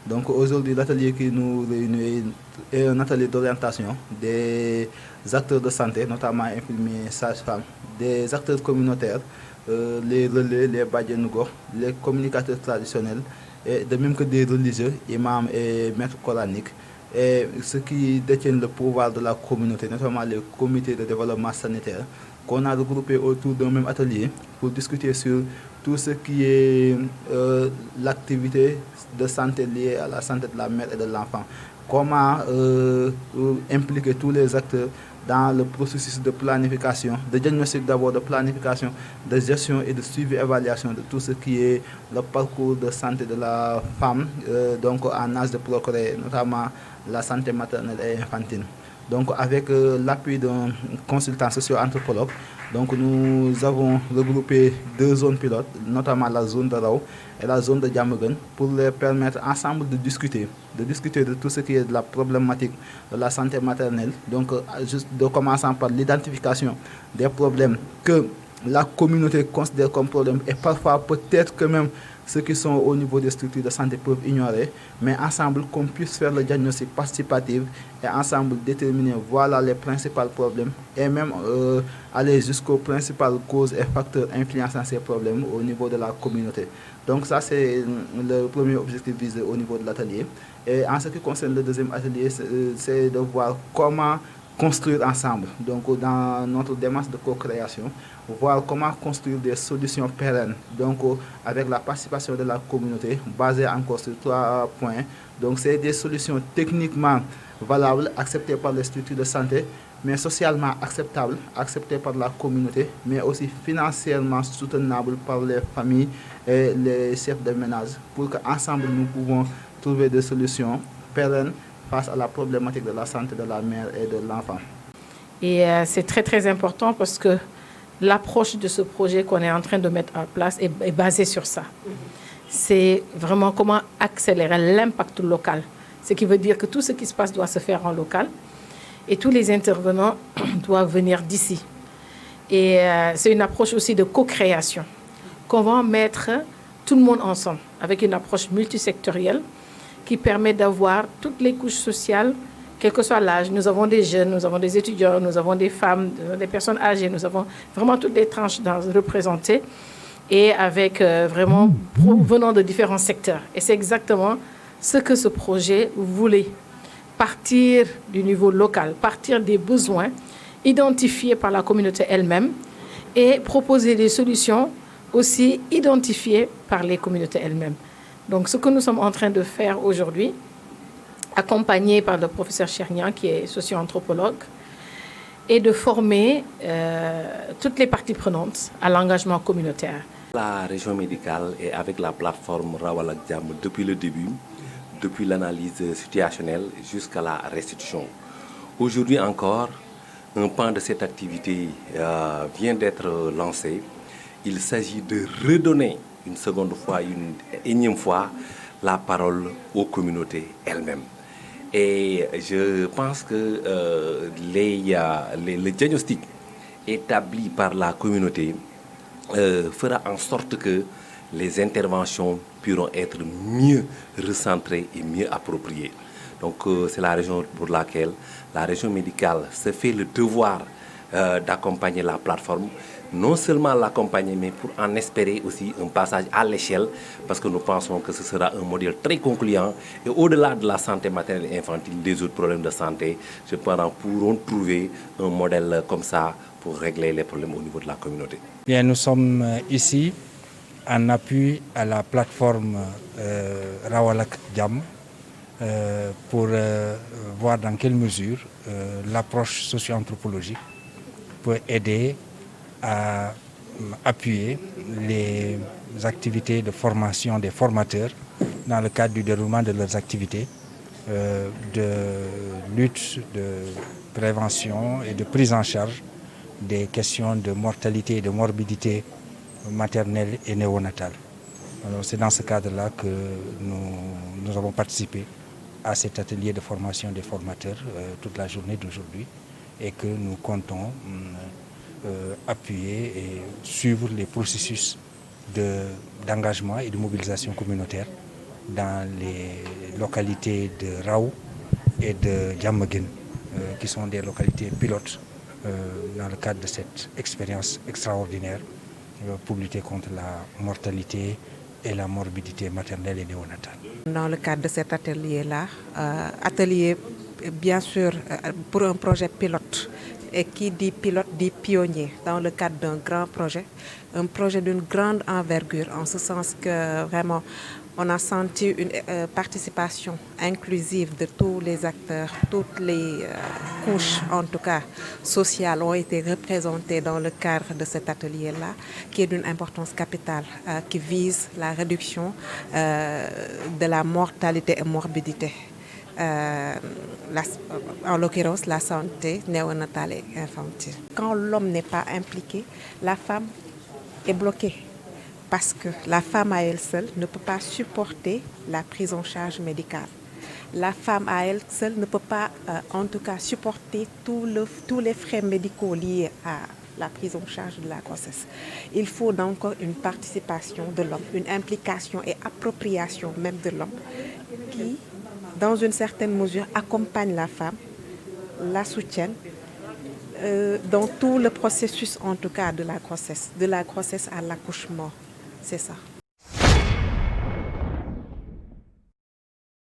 Donc aujourd'hui, l'atelier qui nous réunit est un atelier d'orientation des acteurs de santé, notamment infirmiers, sages-femmes, des acteurs communautaires, les relais, les badianougos, les communicateurs traditionnels, et de même que des religieux, imams et maîtres coraniques, et ceux qui détiennent le pouvoir de la communauté, notamment les comités de développement sanitaire, qu'on a regroupé autour d'un même atelier pour discuter sur tout ce qui est l'activité de santé liée à la santé de la mère et de l'enfant. Comment impliquer tous les acteurs dans le processus de planification, de diagnostic d'abord, de planification, de gestion et de suivi-évaluation de tout ce qui est le parcours de santé de la femme, donc en âge de procréer, notamment la santé maternelle et infantile. Donc avec l'appui d'un consultant socio-anthropologue, donc nous avons regroupé deux zones pilotes, notamment la zone de Rao et la zone de Diamaguène, pour les permettre ensemble de discuter de tout ce qui est de la problématique de la santé maternelle. Donc juste de commençant par l'identification des problèmes que la communauté considère comme problème et parfois peut-être que même ceux qui sont au niveau des structures de santé peuvent ignorer, mais ensemble qu'on puisse faire le diagnostic participatif et ensemble déterminer voilà les principaux problèmes et même aller jusqu'aux principales causes et facteurs influençant ces problèmes au niveau de la communauté. Donc ça c'est le premier objectif visé au niveau de l'atelier. Et en ce qui concerne le deuxième atelier, c'est de voir comment construire ensemble. Donc dans notre démarche de co-création, voir comment construire des solutions pérennes, donc avec la participation de la communauté, basée encore sur 3 points. Donc c'est des solutions techniquement valables, acceptées par les structures de santé, mais socialement acceptables, acceptées par la communauté, mais aussi financièrement soutenables par les familles et les chefs de ménage, pour qu'ensemble nous pouvons trouver des solutions pérennes face à la problématique de la santé de la mère et de l'enfant. Et c'est très très important parce que l'approche de ce projet qu'on est en train de mettre en place est basée sur ça. C'est vraiment comment accélérer l'impact local. Ce qui veut dire que tout ce qui se passe doit se faire en local et tous les intervenants doivent venir d'ici. Et c'est une approche aussi de co-création qu'on va mettre tout le monde ensemble avec une approche multisectorielle qui permet d'avoir toutes les couches sociales, quel que soit l'âge. Nous avons des jeunes, nous avons des étudiants, nous avons des femmes, des personnes âgées, nous avons vraiment toutes les tranches représentées et avec vraiment venant de différents secteurs. Et c'est exactement ce que ce projet voulait. Partir du niveau local, partir des besoins identifiés par la communauté elle-même et proposer des solutions aussi identifiées par les communautés elles-mêmes. Donc ce que nous sommes en train de faire aujourd'hui, accompagné par le professeur Chernian, qui est socio-anthropologue, et de former toutes les parties prenantes à l'engagement communautaire. La région médicale est avec la plateforme Rawalak Diam depuis le début, depuis l'analyse situationnelle jusqu'à la restitution. Aujourd'hui encore, un pan de cette activité vient d'être lancé. Il s'agit de redonner une seconde fois, une énième fois, la parole aux communautés elles-mêmes. Et je pense que le diagnostic établi par la communauté fera en sorte que les interventions pourront être mieux recentrées et mieux appropriées. Donc c'est la raison pour laquelle la région médicale se fait le devoir d'accompagner la plateforme, non seulement l'accompagner, mais pour en espérer aussi un passage à l'échelle, parce que nous pensons que ce sera un modèle très concluant. Et au-delà de la santé maternelle et infantile, des autres problèmes de santé, je pense qu'on pourront trouver un modèle comme ça pour régler les problèmes au niveau de la communauté. Bien, nous sommes ici en appui à la plateforme Rawalak Diam pour voir dans quelle mesure l'approche socio-anthropologique peut aider à appuyer les activités de formation des formateurs dans le cadre du déroulement de leurs activités de lutte, de prévention et de prise en charge des questions de mortalité et de morbidité maternelle et néonatale. Alors, c'est dans ce cadre-là que nous avons participé à cet atelier de formation des formateurs toute la journée d'aujourd'hui et que nous comptons appuyer et suivre les processus d'engagement et de mobilisation communautaire dans localités de Raou et de Diamaguène, qui sont des localités pilotes dans le cadre de cette expérience extraordinaire pour lutter contre la mortalité et la morbidité maternelle et néonatale. Dans le cadre de cet atelier-là, atelier bien sûr pour un projet pilote, et qui dit pilote dit pionnier dans le cadre d'un grand projet, un projet d'une grande envergure, en ce sens que vraiment on a senti une participation inclusive de tous les acteurs, toutes les couches en tout cas sociales ont été représentées dans le cadre de cet atelier-là, qui est d'une importance capitale, qui vise la réduction de la mortalité et morbidité. En l'occurrence la santé néonatale et infantile. Quand l'homme n'est pas impliqué, la femme est bloquée parce que la femme à elle seule ne peut pas supporter la prise en charge médicale. La femme à elle seule ne peut pas en tout cas supporter tous les frais médicaux liés à la prise en charge de la grossesse. Il faut donc une participation de l'homme, une implication et appropriation même de l'homme qui, dans une certaine mesure, accompagne la femme, la soutienne dans tout le processus, en tout cas, de la grossesse à l'accouchement. C'est ça.